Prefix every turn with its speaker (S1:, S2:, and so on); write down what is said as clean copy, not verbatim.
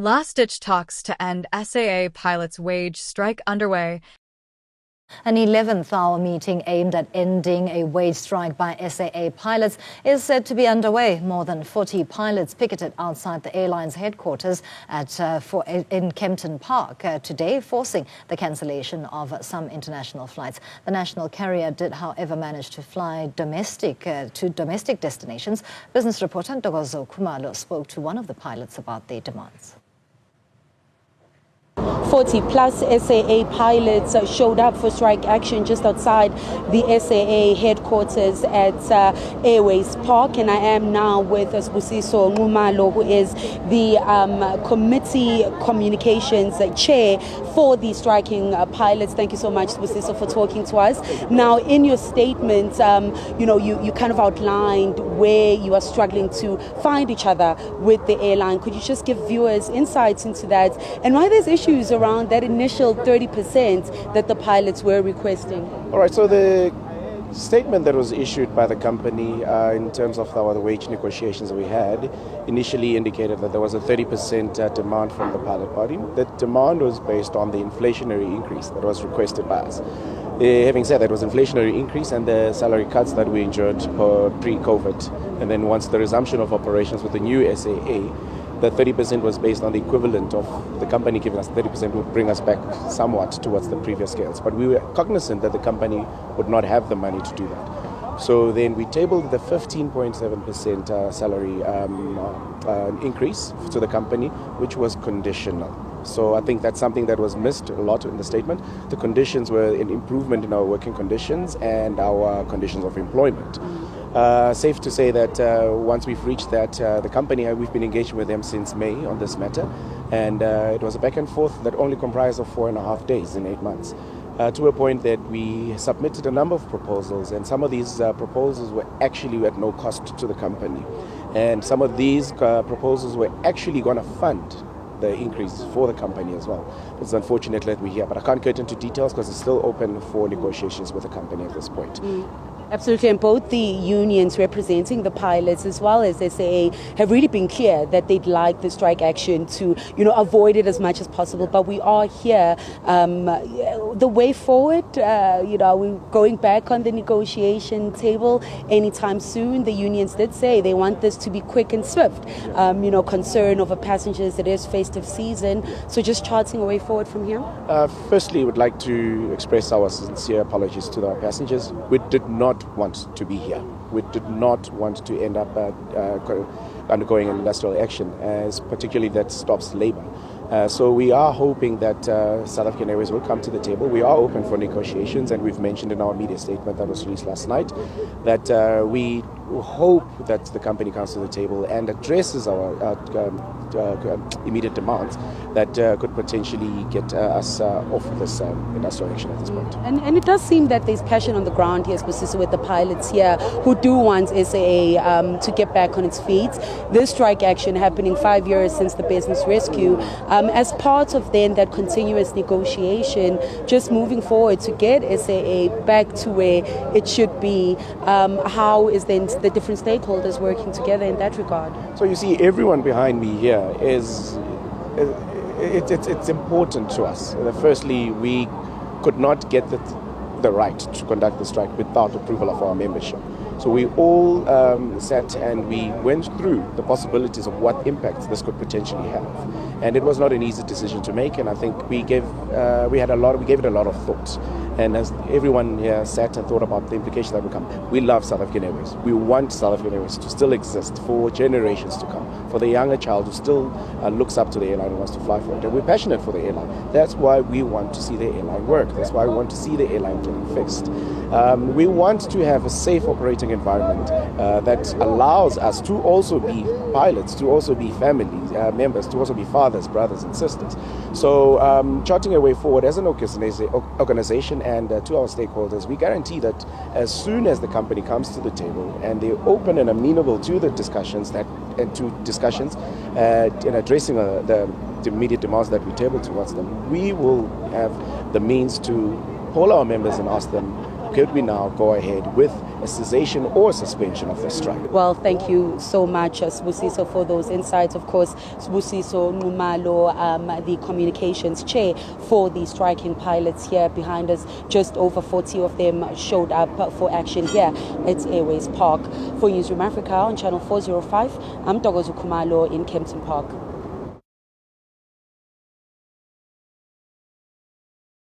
S1: Last-ditch talks to end SAA pilots' wage strike underway.
S2: An 11th-hour meeting aimed at ending a wage strike by SAA pilots is said to be underway. More than 40 pilots picketed outside the airline's headquarters in Kempton Park today, forcing the cancellation of some international flights. The national carrier did, however, manage to fly to domestic destinations. Business reporter Ntokozo Khumalo spoke to one of the pilots about their demands.
S3: 40-plus SAA pilots showed up for strike action just outside the SAA headquarters at Airways Park, and I am now with Sbusiso Ngumalo, who is the committee communications chair for the striking pilots. Thank you so much, Sbusiso, for talking to us. Now, in your statement, you kind of outlined where you are struggling to find each other with the airline. Could you just give viewers insights into that and why there's issues around that initial 30% that the pilots were requesting?
S4: All right, so the statement that was issued by the company in terms of the wage negotiations that we had initially indicated that there was a 30% demand from the pilot body. That demand was based on the inflationary increase that was requested by us. Having said that, it was inflationary increase and the salary cuts that we endured pre-COVID. And then once the resumption of operations with the new SAA, the 30% was based on the equivalent of the company giving us 30% would bring us back somewhat towards the previous scales. But we were cognizant that the company would not have the money to do that. So then we tabled the 15.7% salary increase to the company, which was conditional. So I think that's something that was missed a lot in the statement. The conditions were an improvement in our working conditions and our conditions of employment. Safe to say that once we've reached that, the company, we've been engaging with them since May on this matter, and it was a back and forth that only comprised of 4.5 days in 8 months, to a point that we submitted a number of proposals, and some of these proposals were actually at no cost to the company, and some of these proposals were actually going to fund the increase for the company as well. It's unfortunate that we're here, but I can't get into details because it's still open for negotiations with the company at this point.
S3: Absolutely, and both the unions representing the pilots as well as SAA have really been clear that they'd like the strike action to, avoid it as much as possible. But we are here. The way forward, we're going back on the negotiation table anytime soon. The unions did say they want this to be quick and swift. Concern over passengers. It is festive season, so just charting a way forward from here.
S4: Firstly, would like to express our sincere apologies to our passengers. We did not want to be here. We did not want to end up undergoing an industrial action, particularly that stops labor. So we are hoping that South African Airways will come to the table. We are open for negotiations, and we've mentioned in our media statement that was released last night that we hope that the company comes to the table and addresses our immediate demands that could potentially get us off this industrial action at this point.
S3: And it does seem that there's passion on the ground here, specifically with the pilots here who do want SAA to get back on its feet. This strike action happening 5 years since the business rescue, as part of then that continuous negotiation, just moving forward to get SAA back to where it should be. How is then the different stakeholders working together in that regard?
S4: So you see, everyone behind me here it's important to us. Firstly, we could not get the right to conduct the strike without approval of our membership. So we all sat and we went through the possibilities of what impact this could potentially have, and it was not an easy decision to make. And I think we gave it a lot of thought. And as everyone here sat and thought about the implications that would come, we love South African Airways. We want South African Airways to still exist for generations to come, for the younger child who still looks up to the airline and wants to fly for it. And we're passionate for the airline. That's why we want to see the airline work. That's why we want to see the airline getting fixed. We want to have a safe operating environment that allows us to also be pilots, to also be family members, to also be fathers, brothers and sisters. So charting a way forward as an organization and to our stakeholders, we guarantee that as soon as the company comes to the table and they're open and amenable to the discussions in addressing the immediate demands that we table towards them, we will have the means to call our members and ask them could we now go ahead with a cessation or suspension of the strike?
S3: Well, thank you so much, Sbusiso, for those insights. Of course, Sbusiso Numalo, the communications chair for the striking pilots here behind us. Just over 40 of them showed up for action here at Airways Park. For Newsroom Africa on Channel 405, I'm Dogozu Kumalo in Kempton Park.